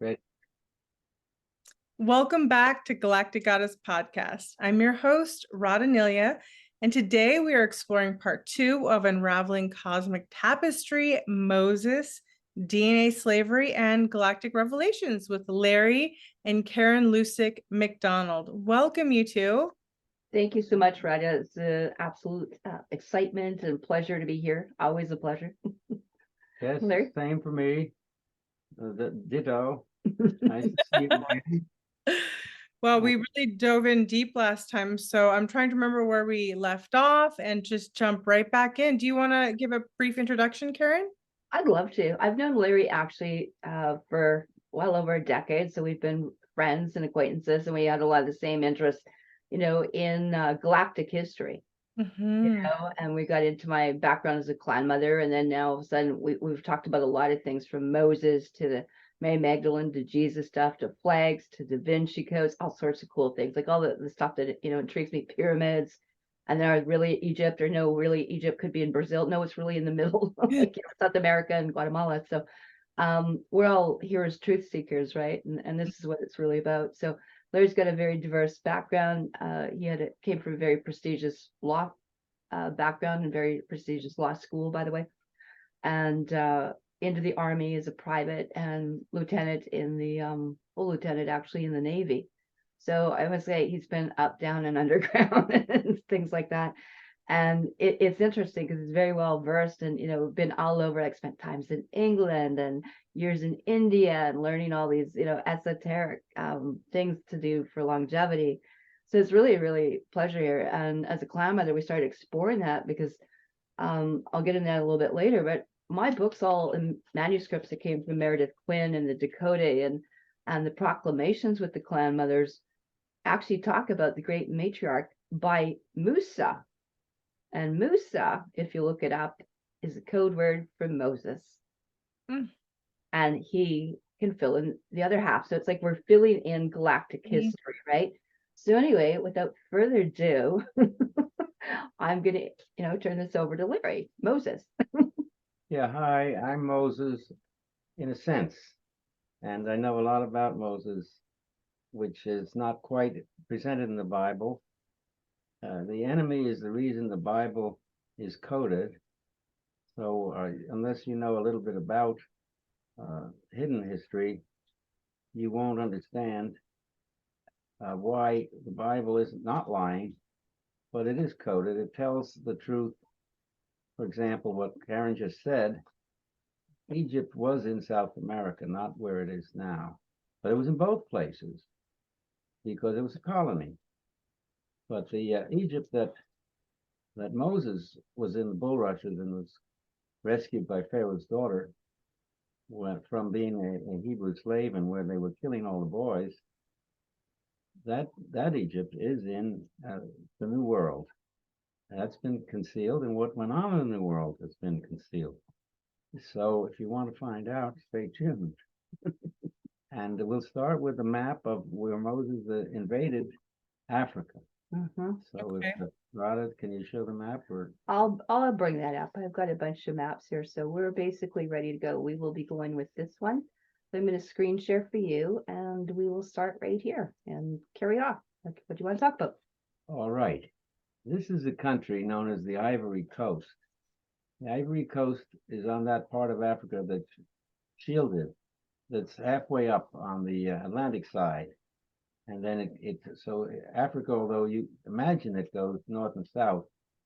Great. Welcome back to Galactic Goddess Podcast. I'm your host, Radhaa Nilia, and today we are exploring part 2 of Unraveling Cosmic Tapestry, Moses, DNA Slavery, and Galactic Revelations with Larry and Karen lucyk MacDonald. Welcome, you two. Thank you so much, Radhaa. It's an absolute excitement and pleasure to be here. Always a pleasure. Yes, Larry? same for me. Ditto. Nice to see you again. Well, we really dove in deep last time, so I'm trying to remember where we left off and just jump right back in. Do you want to give a brief introduction, Karen? I'd love to. I've known Larry actually for well over a decade, so we've been friends and acquaintances, and we had a lot of the same interests, in galactic history. And we got into my background as a clan mother, and then now all of a sudden we've talked about a lot of things, from Moses to the Mary Magdalene to Jesus stuff to flags to Da Vinci codes, all sorts of cool things, like all the stuff that intrigues me, pyramids. And there are really Egypt, or no, really Egypt could be in Brazil. No, it's really in the middle, like South America and Guatemala. So we're all here as truth seekers, right? And this is what it's really about. So Larry's got a very diverse background. He came from a very prestigious law background and very prestigious law school, by the way, and into the Army as a private and lieutenant in the full lieutenant actually in the Navy. So I must say he's been up, down, and underground and things like that. And it's interesting because he's very well versed and been all over. Like, spent times in England and years in India and learning all these esoteric things to do for longevity. So it's really, really pleasure here. And as a clan mother, we started exploring that because I'll get into that a little bit later. But my book's all in manuscripts that came from Meredith Quinn and the Dakota, and the proclamations with the clan mothers actually talk about the great matriarch by Musa. And Musa, if you look it up, is a code word for Moses. And he can fill in the other half. So it's like we're filling in galactic history, right? So anyway, without further ado, I'm going to, turn this over to Larry. Moses. Yeah, hi, I'm Moses in a sense. And I know a lot about Moses, which is not quite presented in the Bible. The enemy is the reason the Bible is coded. So unless you know a little bit about hidden history, you won't understand why the Bible is not lying, but it is coded. It tells the truth. For example, what Karen just said, Egypt was in South America, not where it is now, but it was in both places because it was a colony. But the Egypt that Moses was in the bulrushes and was rescued by Pharaoh's daughter, went from being a Hebrew slave and where they were killing all the boys. That Egypt is in the New World. That's been concealed, and what went on in the New World has been concealed. So if you want to find out, stay tuned. And we'll start with a map of where Moses invaded Africa. So Okay. Radhaa, can you show the map? Or I'll bring that up. I've got a bunch of maps here, so we're basically ready to go. We will be going with this one. So I'm going to screen share for you, and we will start right here and carry on. Like, what do you want to talk about? all right. This is a country known as the Ivory Coast. The Ivory Coast is on that part of Africa that's shielded, that's halfway up on the Atlantic side. And then so Africa, although you imagine it goes north and south,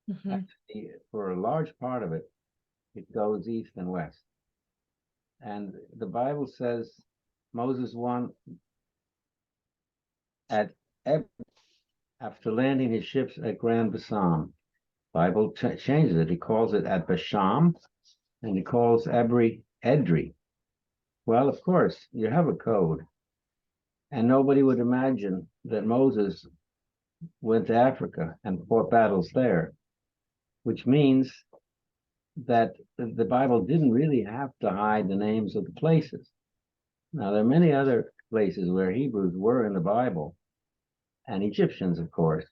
actually, for a large part of it, it goes east and west. And the Bible says Moses won at after landing his ships at Grand Bassam. Bible changes it. He calls it at Basham, and he calls Edrei. Well, of course, you have a code. And nobody would imagine that Moses went to Africa and fought battles there, which means that the Bible didn't really have to hide the names of the places. Now, there are many other places where Hebrews were in the Bible, and Egyptians, of course.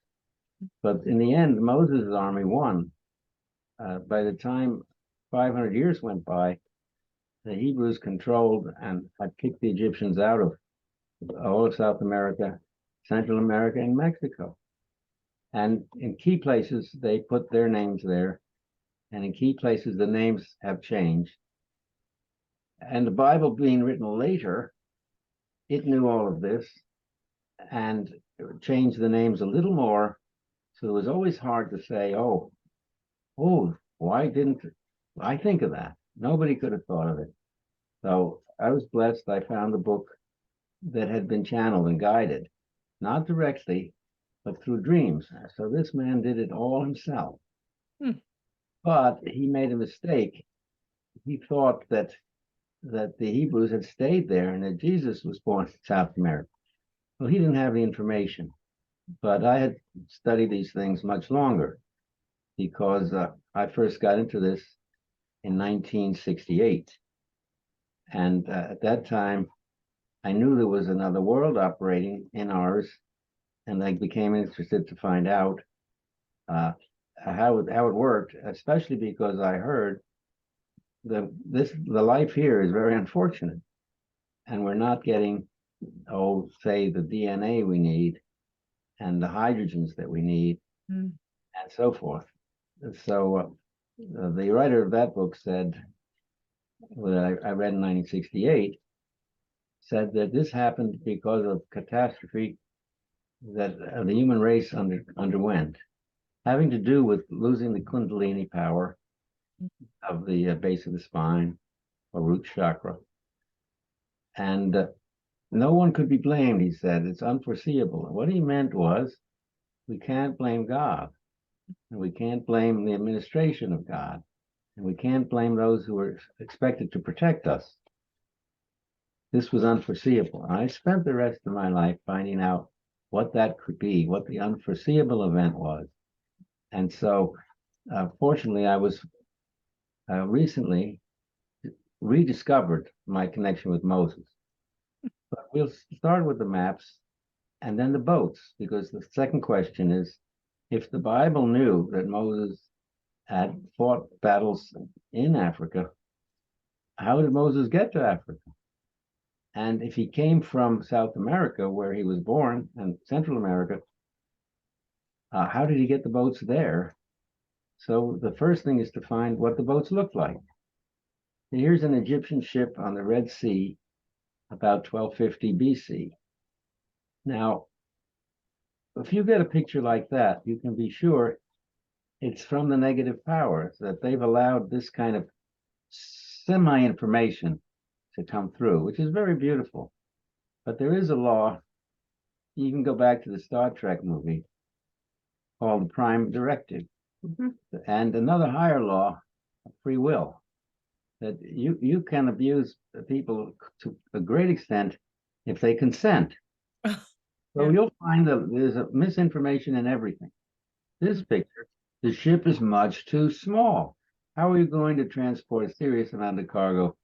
But in the end, Moses' army won. By the time 500 years went by, the Hebrews controlled and had kicked the Egyptians out of all of South America, Central America, and Mexico. And in key places, they put their names there. And in key places, the names have changed. And the Bible being written later, it knew all of this and changed the names a little more. So it was always hard to say, oh, why didn't I think of that? Nobody could have thought of it. So I was blessed. I found a book that had been channeled and guided, not directly, but through dreams. So this man did it all himself. But he made a mistake. He thought that the Hebrews had stayed there and that Jesus was born in South America. Well, he didn't have the information. But I had studied these things much longer because I first got into this in 1968. And at that time, I knew there was another world operating in ours, and I became interested to find out how it worked, especially because I heard the life here is very unfortunate, and we're not getting, say, the DNA we need and the hydrogens that we need, and so forth. So the writer of that book said, that I read in 1968, said that this happened because of catastrophe that the human race underwent, having to do with losing the Kundalini power of the base of the spine or root chakra. And no one could be blamed, he said. It's unforeseeable. What he meant was, we can't blame God, and we can't blame the administration of God, and we can't blame those who were expected to protect us. This was unforeseeable. And I spent the rest of my life finding out what that could be, what the unforeseeable event was. And so, fortunately, I was recently rediscovered my connection with Moses. But we'll start with the maps and then the boats, because the second question is, if the Bible knew that Moses had fought battles in Africa, how did Moses get to Africa? And if he came from South America, where he was born, and Central America, how did he get the boats there? So the first thing is to find what the boats looked like. Here's an Egyptian ship on the Red Sea, about 1250 BC. Now, if you get a picture like that, you can be sure it's from the negative powers, that they've allowed this kind of semi-information to come through, which is very beautiful. But there is a law, you can go back to the Star Trek movie, called the Prime Directive, and another higher law, free will, that you can abuse people to a great extent if they consent. So you'll find that there's a misinformation in everything. This picture, the ship is much too small. How are you going to transport a serious amount of cargo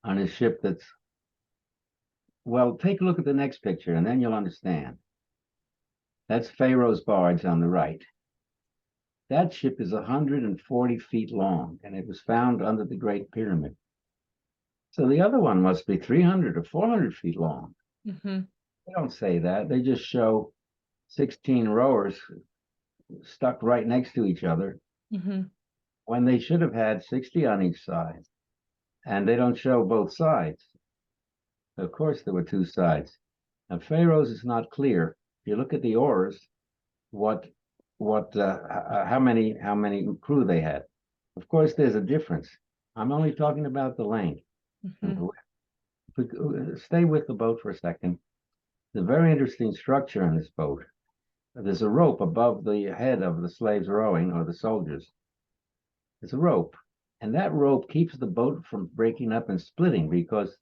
on a ship that's, well, take a look at the next picture and then you'll understand. That's Pharaoh's barge on the right. That ship is 140 feet long, and it was found under the Great Pyramid. So the other one must be 300 or 400 feet long. They don't say that. They just show 16 rowers stuck right next to each other, when they should have had 60 on each side. And they don't show both sides. Of course, there were two sides. Now, Pharaoh's is not clear. If you look at the oars, how many crew they had. Of course, there's a difference. I'm only talking about the length. Stay with the boat for a second. There's a very interesting structure in this boat. There's a rope above the head of the slaves rowing, or the soldiers. There's a rope, and that rope keeps the boat from breaking up and splitting because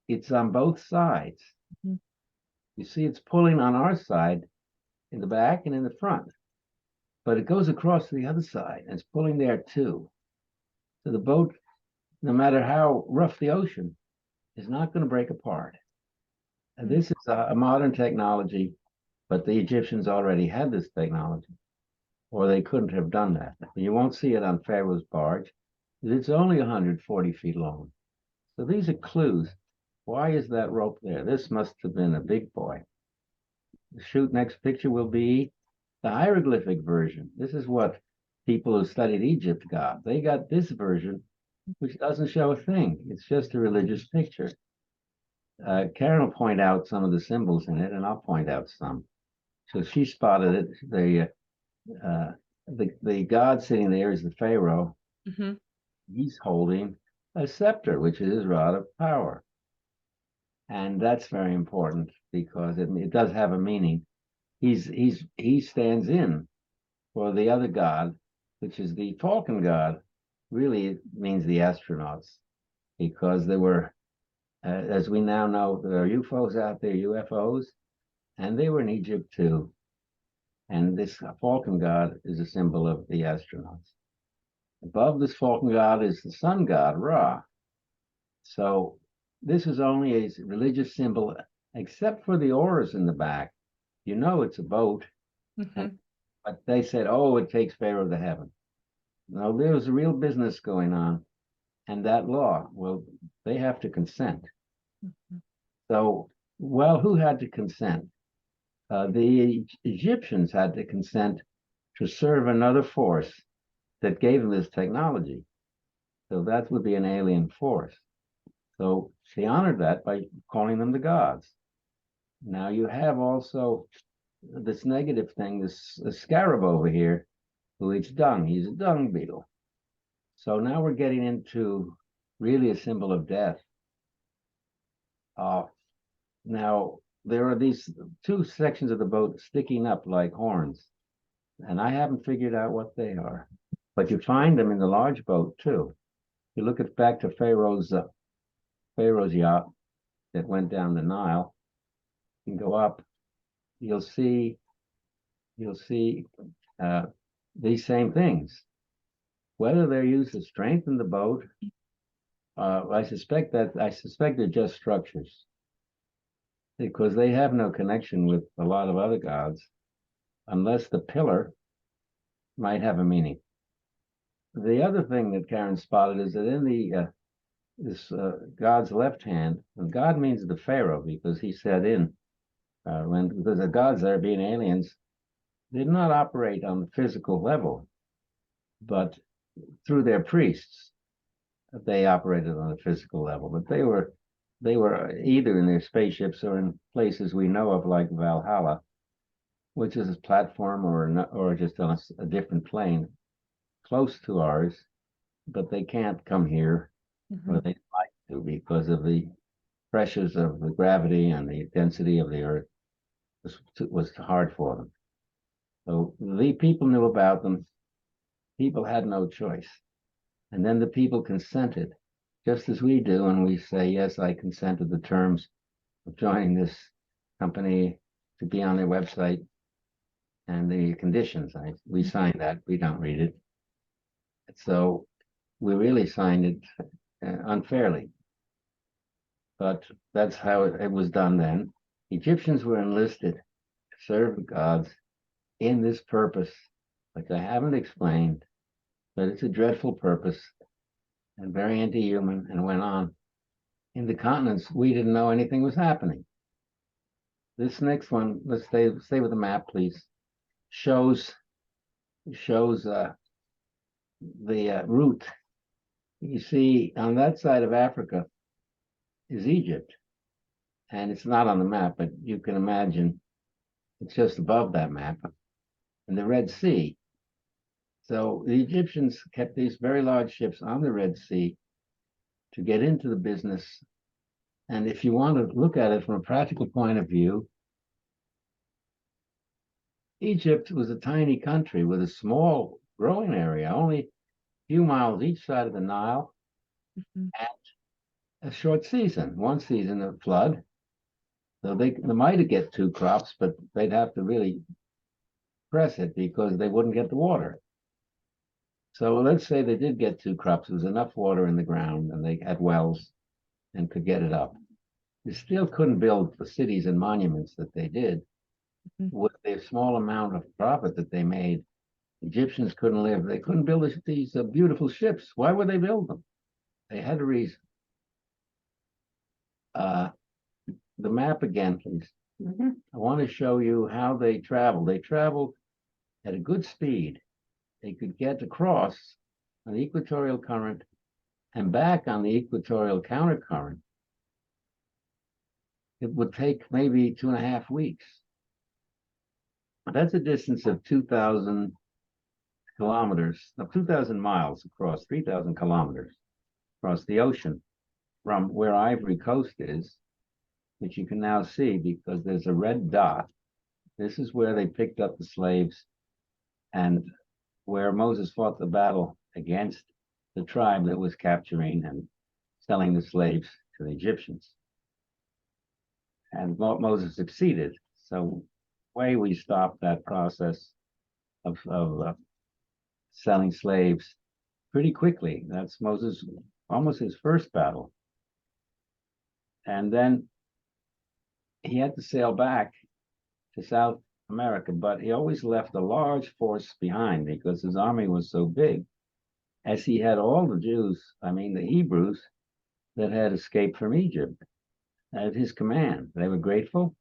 it's on both sides. You see, it's pulling on our side in the back and in the front, but it goes across to the other side and it's pulling there too. So the boat, no matter how rough the ocean, is not going to break apart. And this is a modern technology, but the Egyptians already had this technology, or they couldn't have done that. You won't see it on Pharaoh's barge, because it's only 140 feet long. So these are clues. Why is that rope there? This must have been a big boy. The shoot next picture will be the hieroglyphic version. This is what people who studied Egypt got. They got this version, which doesn't show a thing. It's just a religious picture. Karen will point out some of the symbols in it, and I'll point out some. So she spotted it. The god sitting there is the pharaoh. Mm-hmm. He's holding a scepter, which is his rod of power, and that's very important because it does have a meaning. He stands in for the other god, which is the falcon god. Really, it means the astronauts, because there were, as we now know, there are UFOs out there, UFOs, and they were in Egypt too. And this falcon god is a symbol of the astronauts. Above this falcon god is the sun god, Ra. So this is only a religious symbol, except for the oars in the back. You know it's a boat, Mm-hmm. but they said, oh, it takes Pharaoh to heaven. No, there was a real business going on. And that law, well, they have to consent. Mm-hmm. So, well, who had to consent? The Egyptians had to consent to serve another force that gave them this technology. So that would be an alien force. So they honored that by calling them the gods. Now you have also this negative thing, this scarab over here, who eats dung. He's a dung beetle. So now we're getting into really a symbol of death. Now there are these two sections of the boat sticking up like horns, and I haven't figured out what they are. But you find them in the large boat too. You look at back to Pharaoh's yacht that went down the Nile. You can go up. You'll see these same things. Whether they're used to strengthen the boat, I suspect they're just structures, because they have no connection with a lot of other gods, unless the pillar might have a meaning. The other thing that Karen spotted is that in this God's left hand, and God means the Pharaoh, because he said because the gods there, being aliens, did not operate on the physical level, but through their priests, they operated on a physical level. But they were either in their spaceships or in places we know of, like Valhalla, which is a platform or just on a different plane, close to ours, but they can't come here, or they like to, because of the pressures of the gravity and the density of the Earth was hard for them. So the people knew about them. People had no choice. And then the people consented, just as we do when we say, yes, I consent to the terms of joining this company, to be on their website, and the conditions. We signed that. We don't read it. So we really signed it unfairly. But that's how it was done then. Egyptians were enlisted to serve the gods in this purpose, which I haven't explained, but it's a dreadful purpose and very anti-human, and went on. In the continents, we didn't know anything was happening. This next one, let's stay with the map, please, shows the route. You see, on that side of Africa is Egypt, and it's not on the map, but you can imagine it's just above that map, and the Red Sea. So the Egyptians kept these very large ships on the Red Sea to get into the business. And if you want to look at it from a practical point of view, Egypt was a tiny country with a small growing area, only a few miles each side of the Nile, and a short season, one season of flood. So they might get 2 crops, but they'd have to really press it because they wouldn't get the water. So let's say they did get 2 crops. There was enough water in the ground, and they had wells and could get it up. They still couldn't build the cities and monuments that they did with the small amount of profit that they made. Egyptians couldn't live. They couldn't build these beautiful ships. Why would they build them? They had a reason. The map again, please. Mhm. I want to show you how they traveled. They traveled at a good speed. They could get across on the equatorial current and back on the equatorial countercurrent. It would take maybe 2.5 weeks. That's a distance of 2,000 kilometers, 2,000 miles across, 3,000 kilometers across the ocean from where Ivory Coast is, which you can now see because there's a red dot. This is where they picked up the slaves and where Moses fought the battle against the tribe that was capturing and selling the slaves to the Egyptians. And Moses succeeded. So way we stopped that process of selling slaves pretty quickly. That's Moses, almost his first battle. And then he had to sail back to South America, but he always left a large force behind because his army was so big, as he had all the Jews, the Hebrews, that had escaped from Egypt at his command. They were grateful.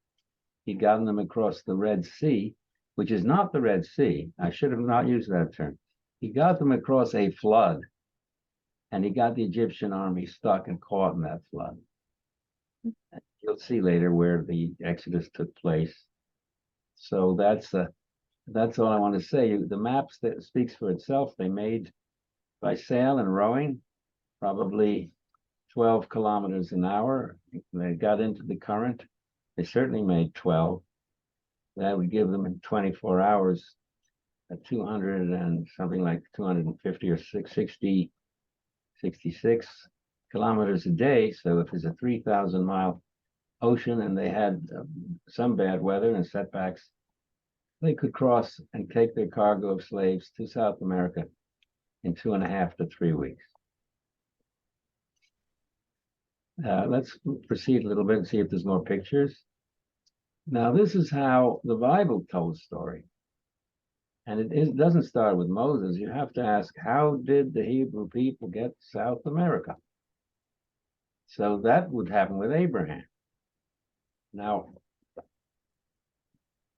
He'd gotten them across the Red Sea, which is not the Red Sea. I should have not used that term. He got them across a flood, and he got the Egyptian army stuck and caught in that flood. You'll see later where the Exodus took place. So that's all I want to say. The map speaks for itself. They made by sail and rowing, probably 12 kilometers an hour. They got into the current. They certainly made 12. That would give them in 24 hours 200 and something like 250 or 60, 66 kilometers a day. So if it's a 3,000 mile ocean and they had some bad weather and setbacks, they could cross and take their cargo of slaves to South America in 2.5 to 3 weeks. Let's proceed a little bit and see if there's more pictures. Now, this is how the Bible told the story. And it doesn't start with Moses. You have to ask, how did the Hebrew people get to South America? So that would happen with Abraham. Now,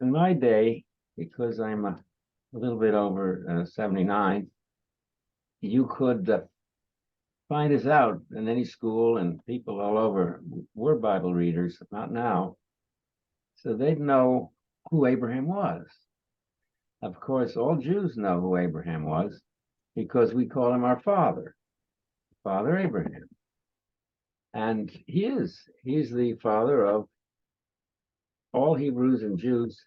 in my day, because I'm a little bit over 79, you could find us out in any school, and people all over were Bible readers, not now. So they'd know who Abraham was. Of course, all Jews know who Abraham was because we call him our father, Father Abraham. And he's the father of all Hebrews and Jews,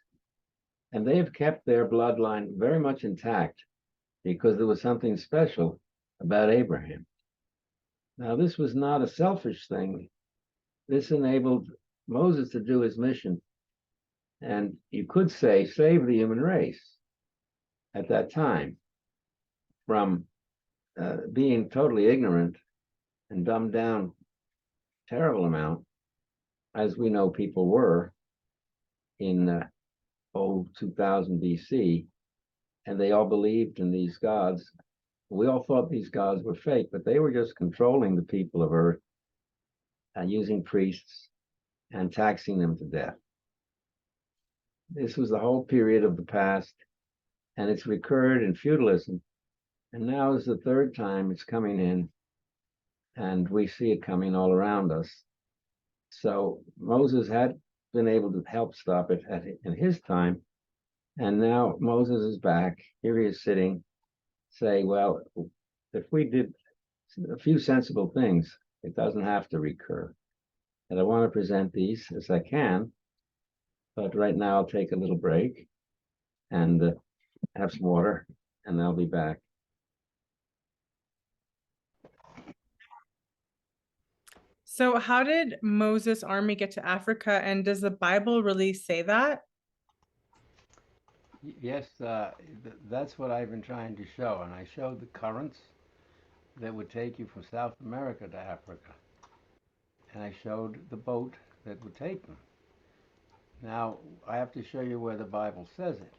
and they have kept their bloodline very much intact because there was something special about Abraham. Now, this was not a selfish thing. This enabled Moses to do his mission, and you could say save the human race at that time from being totally ignorant and dumbed down terrible amount, as we know people were in 2000 BC, and they all believed in these gods. We all thought these gods were fake, but they were just controlling the people of Earth and using priests and taxing them to death. This was the whole period of the past, and it's recurred in feudalism. And now is the third time it's coming in, and we see it coming all around us. So Moses had been able to help stop it in his time, and now Moses is back. Here he is sitting, say, well, if we did a few sensible things, it doesn't have to recur. And I want to present these as I can, but right now I'll take a little break and have some water, and I'll be back. So how did Moses' army get to Africa, and does the Bible really say that? Yes, that's what I've been trying to show, and I showed the currents that would take you from South America to Africa, and I showed the boat that would take them. Now, I have to show you where the Bible says it.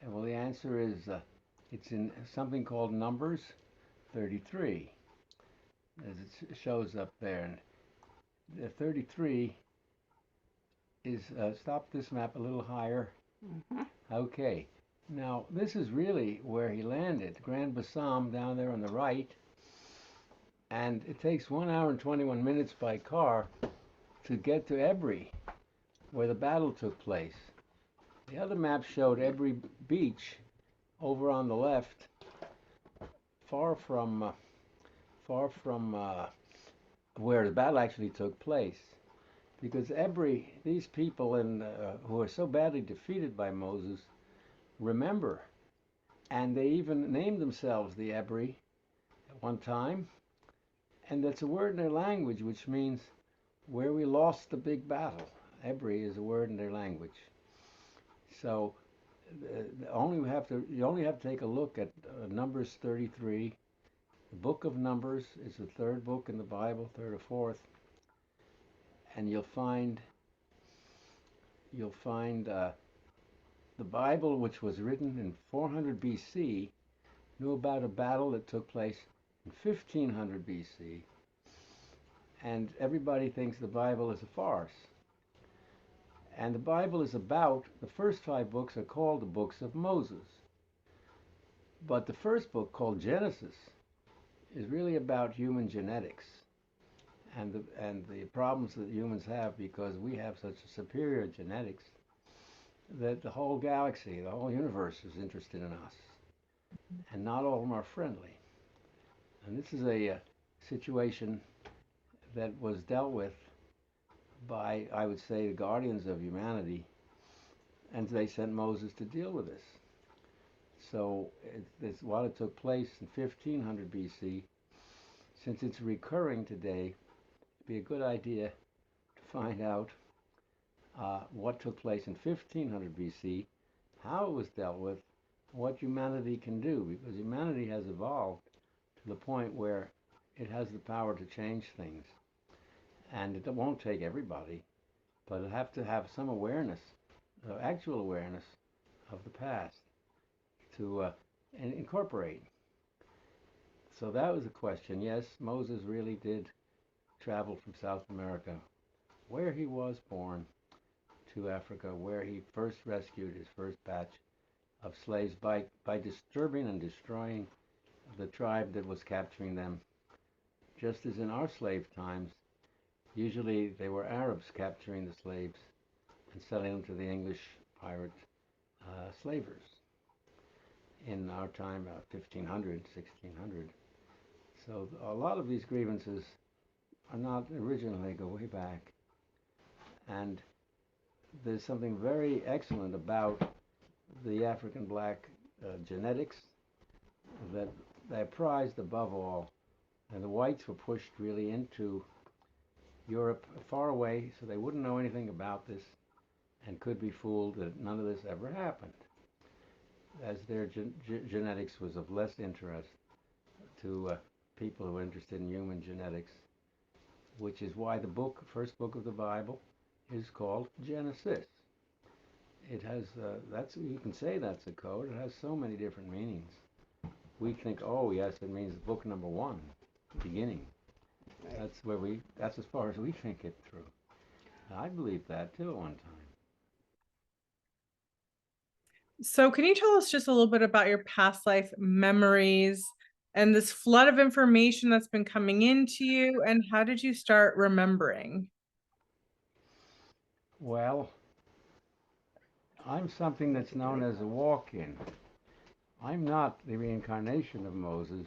And well, the answer is it's in something called Numbers 33, as it shows up there. And The 33 is, stop this map a little higher. Okay. Now, this is really where he landed, Grand Bassam down there on the right. And it takes 1 hour and 21 minutes by car to get to Ebri, where the battle took place. The other map showed Ebri Beach over on the left, far from where the battle actually took place. Because Ebri, these people who are so badly defeated by Moses, remember, and they even named themselves the Ebri at one time, and that's a word in their language which means where we lost the big battle. Ebri is a word in their language. So you only have to take a look at Numbers 33. The book of Numbers is the third book in the Bible, third or fourth, and you'll find the Bible, which was written in 400 BC, knew about a battle that took place in 1500 BC, and everybody thinks the Bible is a farce. And the Bible is about, the first 5 books are called the books of Moses. But the first book, called Genesis, is really about human genetics and the problems that humans have because we have such superior genetics that the whole galaxy, the whole universe is interested in us. And not all of them are friendly. And this is a situation that was dealt with by, I would say, the guardians of humanity, and they sent Moses to deal with this. So while it took place in 1500 BC, since it's recurring today, it'd be a good idea to find out what took place in 1500 BC, how it was dealt with, what humanity can do, because humanity has evolved to the point where it has the power to change things. And it won't take everybody, but it'll have to have some awareness, actual awareness of the past to incorporate. So that was a question. Yes, Moses really did travel from South America, where he was born, to Africa, where he first rescued his first batch of slaves by disturbing and destroying the tribe that was capturing them. Just as in our slave times, usually they were Arabs capturing the slaves and selling them to the English pirate slavers. In our time, 1500, 1600. So a lot of these grievances are not original, they go way back. And there's something very excellent about the African black genetics that they're prized above all. And the whites were pushed really into Europe far away, so they wouldn't know anything about this and could be fooled that none of this ever happened, as their genetics was of less interest to people who are interested in human genetics, which is why the first book of the Bible, is called Genesis. It has, you can say that's a code. It has so many different meanings. We think, oh yes, it means book number 1, beginning. That's as far as we think it through. I believed that too at one time. So can you tell us just a little bit about your past life memories and this flood of information that's been coming into you, and how did you start remembering? Well, I'm something that's known as a walk-in. I'm not the reincarnation of Moses,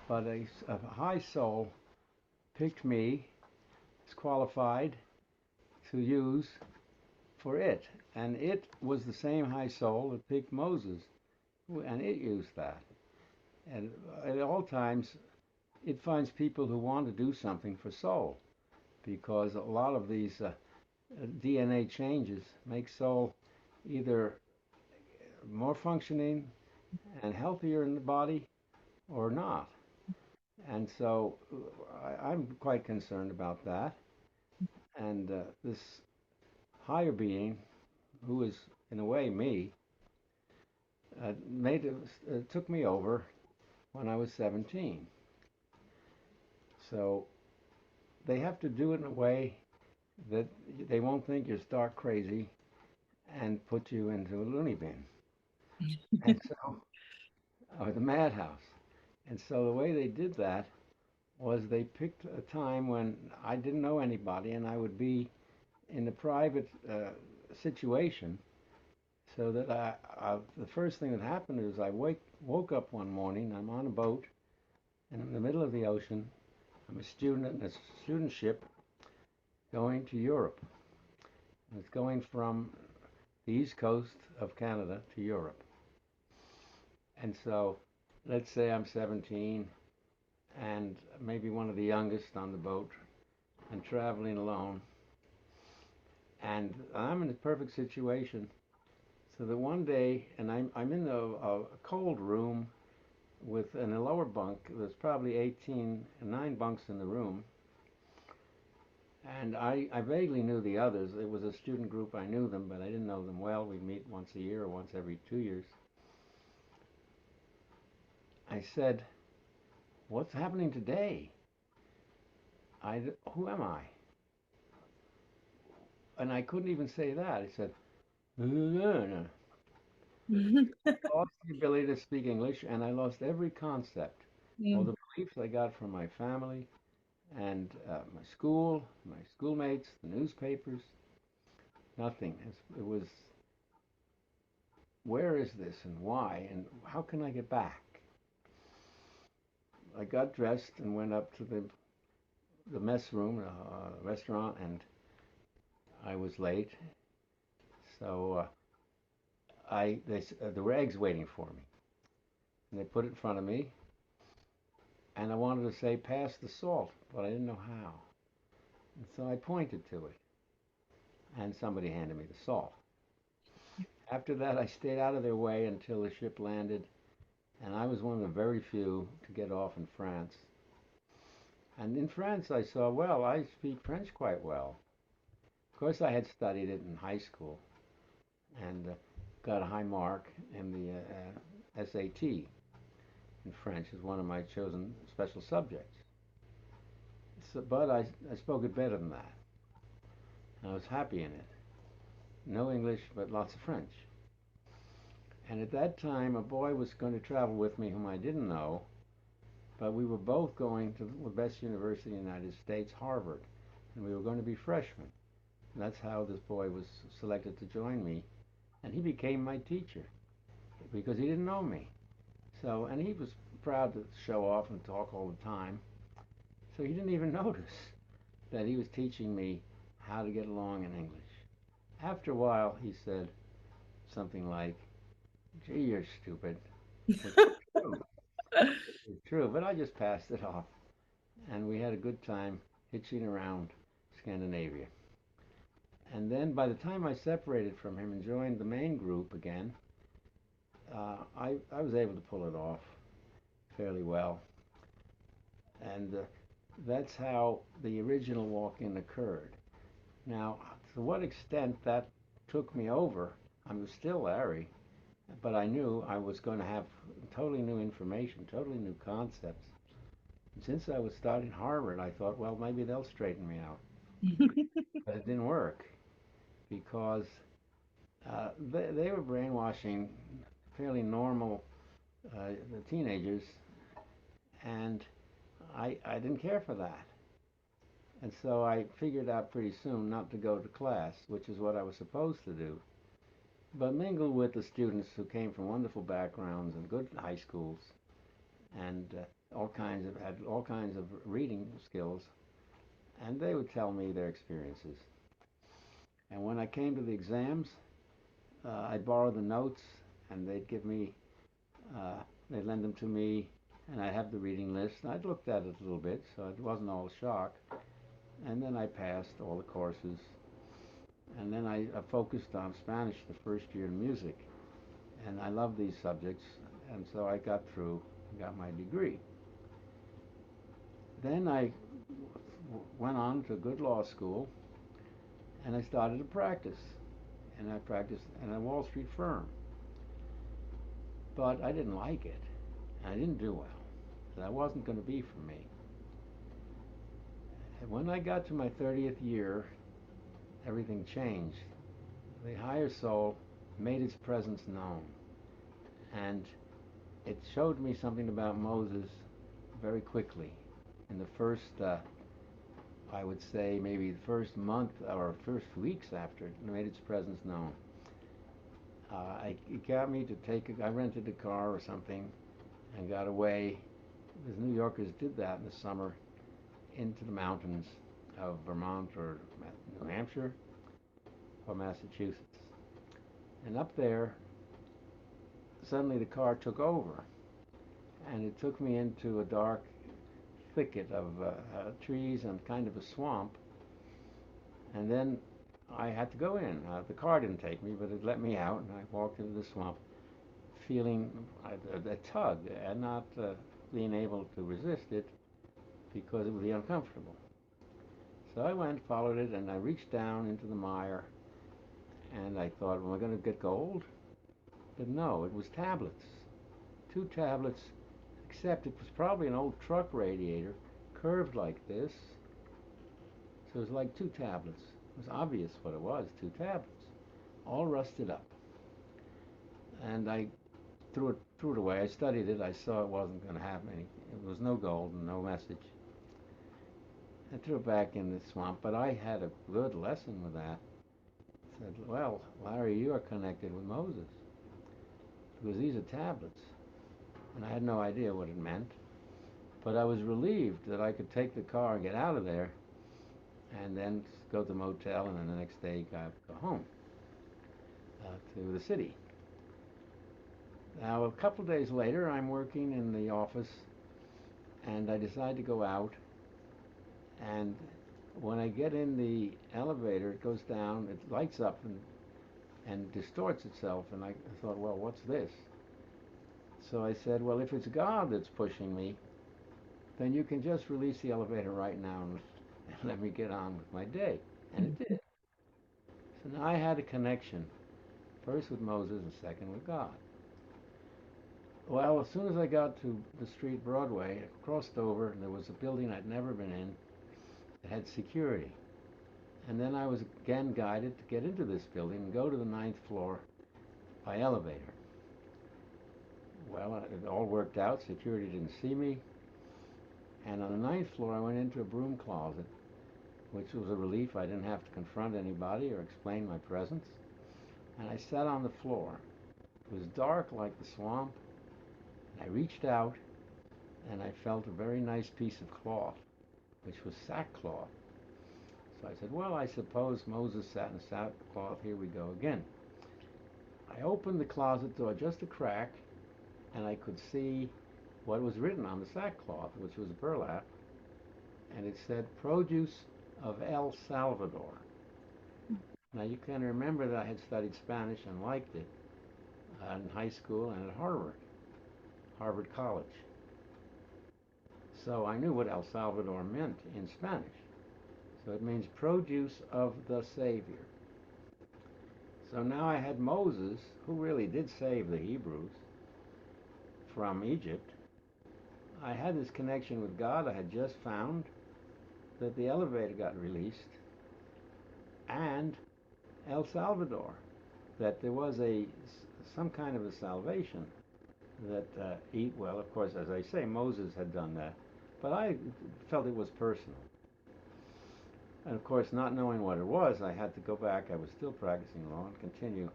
but a high soul picked me, is qualified to use for it. And it was the same high soul that picked Moses, and it used that. And at all times, it finds people who want to do something for soul, because a lot of these DNA changes make soul either more functioning and healthier in the body or not. And so I'm quite concerned about that. And this higher being, who is in a way me, took me over when I was 17. So they have to do it in a way that they won't think you're stark crazy and put you into a loony bin. And so, or the madhouse. And so the way they did that was they picked a time when I didn't know anybody and I would be in a private situation, so that the first thing that happened is I woke up one morning, I'm on a boat and in the middle of the ocean. I'm a student in a student ship going to Europe. It's going from the east coast of Canada to Europe. And so let's say I'm 17 and maybe one of the youngest on the boat and traveling alone. And I'm in a perfect situation. So that one day, and I'm in a cold room with, in a lower bunk, there's probably 9 bunks in the room. And I vaguely knew the others. It was a student group, I knew them, but I didn't know them well. We'd meet once a year or once every 2 years. I said, "What's happening today? Who am I?" And I couldn't even say that. I said, "No." I lost the ability to speak English, and I lost every concept. All the beliefs I got from my family and my school, my schoolmates, the newspapers, nothing. It was, where is this and why and how can I get back? I got dressed and went up to the mess room, restaurant, and I was late. So there were eggs waiting for me, and they put it in front of me, and I wanted to say, "Pass the salt," but I didn't know how. And so I pointed to it, and somebody handed me the salt. After that, I stayed out of their way until the ship landed, and I was one of the very few to get off in France. And in France, I saw, well, I speak French quite well. Of course, I had studied it in high school and got a high mark in the SAT in French as one of my chosen special subjects. So, but I spoke it better than that. I was happy in it. No English, but lots of French. And at that time, a boy was going to travel with me whom I didn't know, but we were both going to the best university in the United States, Harvard, and we were going to be freshmen. And that's how this boy was selected to join me, and he became my teacher because he didn't know me. So, and he was proud to show off and talk all the time. So he didn't even notice that he was teaching me how to get along in English. After a while, he said something like, "Gee, you're stupid," which is true. It's true, but I just passed it off, and we had a good time hitching around Scandinavia. And then by the time I separated from him and joined the main group again, I was able to pull it off fairly well. And that's how the original walk-in occurred. Now, to what extent that took me over, I was still Larry, but I knew I was going to have totally new information, totally new concepts. And since I was starting Harvard, I thought, well, maybe they'll straighten me out. But it didn't work because they were brainwashing fairly normal teenagers, and I didn't care for that. And so I figured out pretty soon not to go to class, which is what I was supposed to do, but mingle with the students who came from wonderful backgrounds and good high schools, and had all kinds of reading skills, and they would tell me their experiences. And when I came to the exams, I'd borrow the notes, and they'd lend them to me, and I'd have the reading list. I'd looked at it a little bit, so it wasn't all a shock. And then I passed all the courses. And then I focused on Spanish the first year in music. And I loved these subjects, and so I got through and got my degree. Then I went on to good law school, and I started to practice. And I practiced in a Wall Street firm. But I didn't like it, and I didn't do well. That wasn't going to be for me. And when I got to my 30th year, everything changed. The higher soul made its presence known, and it showed me something about Moses very quickly. In the first, I would say maybe the first month or first weeks after it made its presence known, it got me to I rented a car or something and got away, as New Yorkers did that in the summer, into the mountains of Vermont or New Hampshire or Massachusetts. And up there, suddenly the car took over, and it took me into a dark thicket of trees and kind of a swamp. And then I had to go in. The car didn't take me, but it let me out, and I walked into the swamp, feeling a tug and not being able to resist it because it would be uncomfortable. So I went, followed it, and I reached down into the mire, and I thought, am I going to get gold? But no, it was tablets. 2 tablets, except it was probably an old truck radiator, curved like this. So it was like 2 tablets. It was obvious what it was, 2 tablets, all rusted up. And I threw it away. I studied it. I saw it wasn't going to have any. It was no gold and no message. I threw it back in the swamp, but I had a good lesson with that. I said, well, Larry, you are connected with Moses because these are tablets. And I had no idea what it meant. But I was relieved that I could take the car and get out of there and then go to the motel and then the next day go home to the city. Now, a couple of days later, I'm working in the office and I decide to go out. And when I get in the elevator, it goes down, it lights up and distorts itself. And I thought, well, what's this? So I said, well, if it's God that's pushing me, then you can just release the elevator right now and let me get on with my day. And it did. So now I had a connection, first with Moses and second with God. Well, as soon as I got to the street Broadway, I crossed over and there was a building I'd never been in that had security. And then I was again guided to get into this building and go to the 9th floor by elevator. Well, it all worked out. Security didn't see me. And on the 9th floor, I went into a broom closet, which was a relief. I didn't have to confront anybody or explain my presence. And I sat on the floor. It was dark like the swamp. And I reached out and I felt a very nice piece of cloth, which was sackcloth. So I said, well, I suppose Moses sat in sackcloth. Here we go again. I opened the closet door just a crack, and I could see what was written on the sackcloth, which was burlap, and it said, produce of El Salvador. Now you can remember that I had studied Spanish and liked it in high school and at Harvard College. So I knew what El Salvador meant in Spanish. So it means produce of the Savior. So now I had Moses, who really did save the Hebrews from Egypt. I had this connection with God. I had just found that the elevator got released, and El Salvador, that there was some kind of a salvation that well, of course, as I say, Moses had done that, but I felt it was personal. And of course, not knowing what it was, I had to go back. I was still practicing law and continue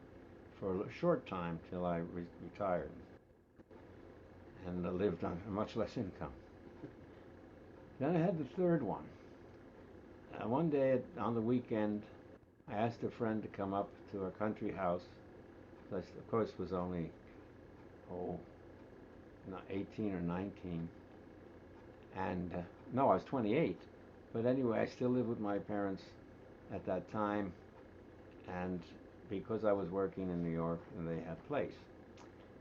for a short time till I retired and lived on much less income. Then I had the third one. One day on the weekend, I asked a friend to come up to our country house. I, of course, was only, not 18 or 19. And no, I was 28. But anyway, I still lived with my parents at that time. And because I was working in New York, and they had a place.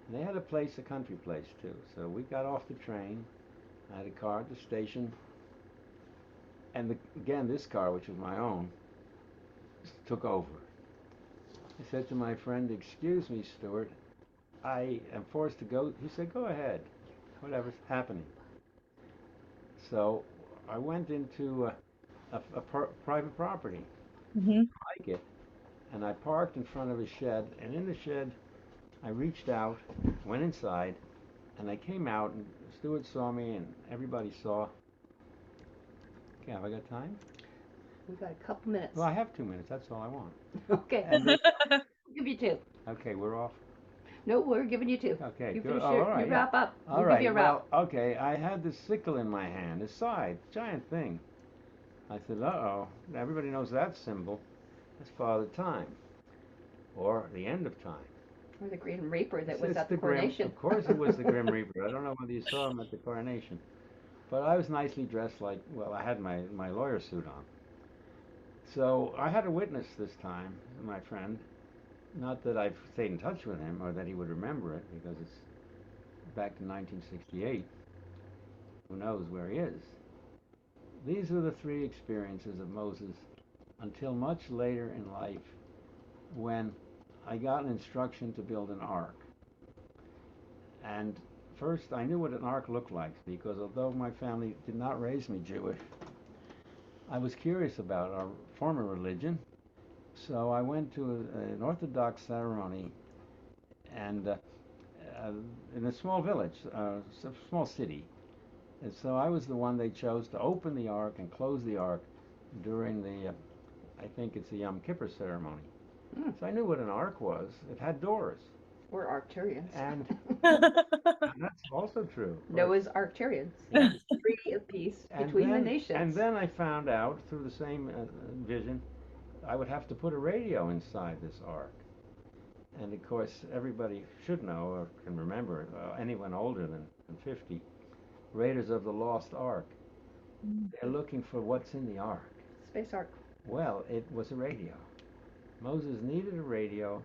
And they had a country place too. So we got off the train. I had a car at the station. And again, this car, which was my own, took over. I said to my friend, excuse me, Stuart, I am forced to go. He said, go ahead, whatever's happening. So I went into private property. Mhm. Like it. And I parked in front of a shed, and in the shed, I reached out, went inside, and I came out, and the steward saw me, and everybody saw. Okay, have I got time? We've got a couple minutes. Well, I have 2 minutes. That's all I want. Okay, And we'll give you two. okay, we're off. No, we're giving you two. Okay, You good. finish Oh, your, all right, you yeah. wrap up. All We'll right. give you a wrap. Well, okay. I had this sickle in my hand, a scythe, giant thing. I said, "Uh-oh." Everybody knows that symbol. That's Father Time, or the end of time. Or the Green Reaper that It's, was it's at the Grim. coronation. Of course, it was the Grim Reaper. I don't know whether you saw him at the coronation, but I was nicely dressed, like, well, I had my lawyer suit on. So I had a witness this time, my friend. Not that I've stayed in touch with him or that he would remember it, because it's back to 1968. Who knows where he is? These were the three experiences of Moses until much later in life, when I got an instruction to build an ark. And first, I knew what an ark looked like, because although my family did not raise me Jewish, I was curious about our former religion. So I went to an Orthodox ceremony, and in a small village, a small city. And so I was the one they chose to open the ark and close the ark during the, I think it's the Yom Kippur ceremony. Mm. So I knew what an ark was. It had doors. We're Arcturians. And that's also true. Noah's Arcturians. Yeah. Treaty of peace And between the then, nations. and then I found out through the same vision, I would have to put a radio inside this ark. And of course, everybody should know or can remember, anyone older than 50, Raiders of the Lost Ark. They're looking for what's in the ark. Space Ark. Well, it was a radio. Moses needed a radio,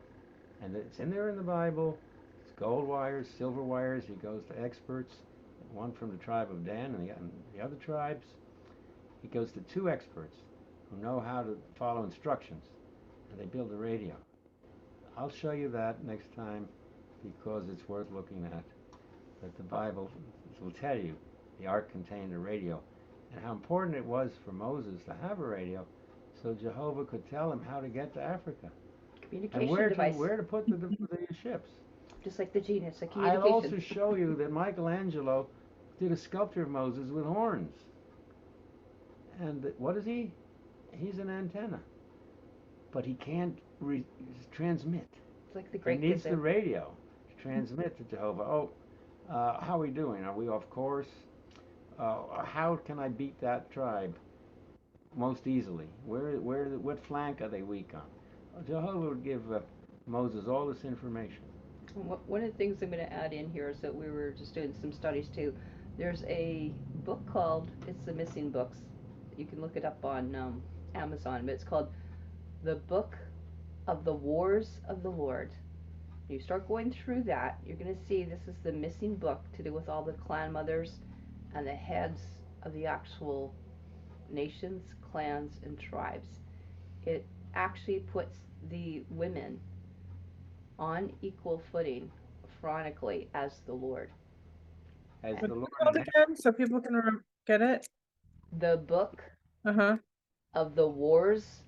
and it's in there in the Bible. It's gold wires, silver wires. He goes to experts, one from the tribe of Dan and the other tribes. He goes to two experts who know how to follow instructions, and they build a radio. I'll show you that next time, because it's worth looking at. That the Bible will tell you the ark contained a radio, and how important it was for Moses to have a radio, so Jehovah could tell him how to get to Africa and Communication device. where to put the ships. Just like the genus, a I'll communication. also show you that Michelangelo did a sculpture of Moses with horns. And what is he? He's an antenna, but he can't transmit. It's like the He Great needs the Gazelle. radio to transmit to Jehovah. Oh, how are we doing? Are we off course? How can I beat that tribe most easily? What flank are they weak on? Jehovah would give Moses all this information. One of the things I'm going to add in here is that we were just doing some studies too. There's a book called, it's the Missing Books. You can look it up on Amazon, but it's called The Book of the Wars of the Lord. You start going through that, you're going to see this is the missing book to do with all the clan mothers and the heads of the actual nations, clans, and tribes. It actually puts the women on equal footing phonetically as the Lord. As What's the it Lord called again, so people can get it? The Book Uh-huh. of the Wars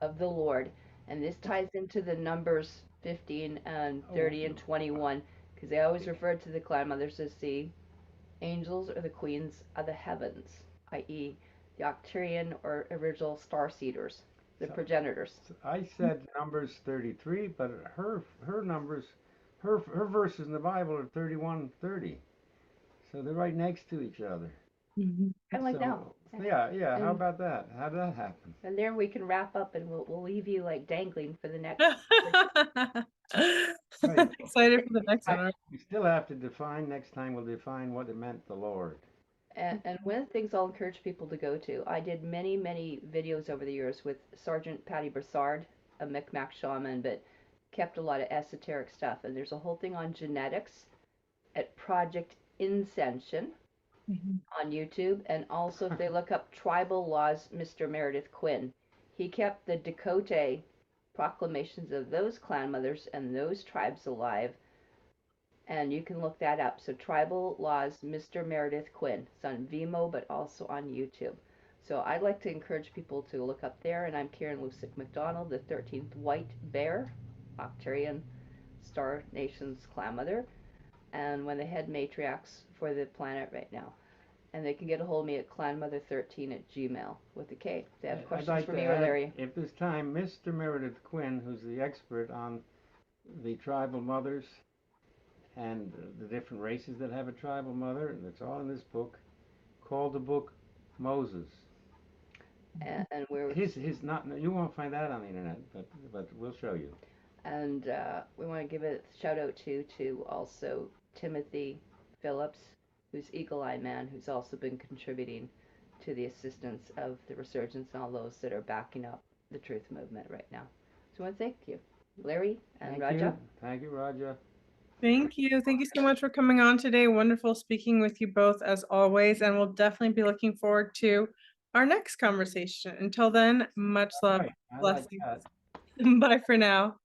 of the Lord. And this ties into the numbers 15 and 30 and 21, because they always referred to the clan mothers as the angels or the queens of the heavens, i.e. the Octurian or original star seeders, the progenitors. I said Numbers 33, but her numbers, her verses in the Bible are 31, 30. So they're right next to each other. Mhm. Kind of like So, now. yeah. How And- about that? How did that happen? And there we can wrap up, and we'll leave you like dangling for the next. Right. Excited for the next one. Right? We still have to define, next time we'll define what it meant, the Lord. And one of the things I'll encourage people to go to, I did many videos over the years with Sergeant Patty Broussard, a Micmac shaman, but kept a lot of esoteric stuff. And there's a whole thing on genetics at Project Incension Mhm. on YouTube. And also if they look up Tribal Laws, Mr. Meredith Quinn, he kept the Dakota proclamations of those clan mothers and those tribes alive. And you can look that up. So Tribal Laws, Mr. Meredith Quinn. It's on Vimeo, but also on YouTube. So I'd like to encourage people to look up there. And I'm Karen Lucyk MacDonald, the 13th White Bear, Octarian Star Nation's clan mother, and one of the head matriarchs for the planet right now. And they can get a hold of me at clanmother13@gmail with a K. If they have I'd questions like for to me or add, Larry. if there's time, Mr. Meredith Quinn, who's the expert on the tribal mothers and the different races that have a tribal mother, and it's all in this book, called the book Moses. And we're His not, you won't find that on the internet, but we'll show you. and we want to give a shout out to also Timothy Phillips, who's Eagle Eye Man, who's also been contributing to the assistance of the resurgence and all those that are backing up the truth movement right now. So I want to thank you, Larry and Radhaa. Thank you, Radhaa. Thank you. Thank you so much for coming on today. Wonderful speaking with you both as always. And we'll definitely be looking forward to our next conversation. Until then, much love. Right, I like Blessings. that. Bye for now.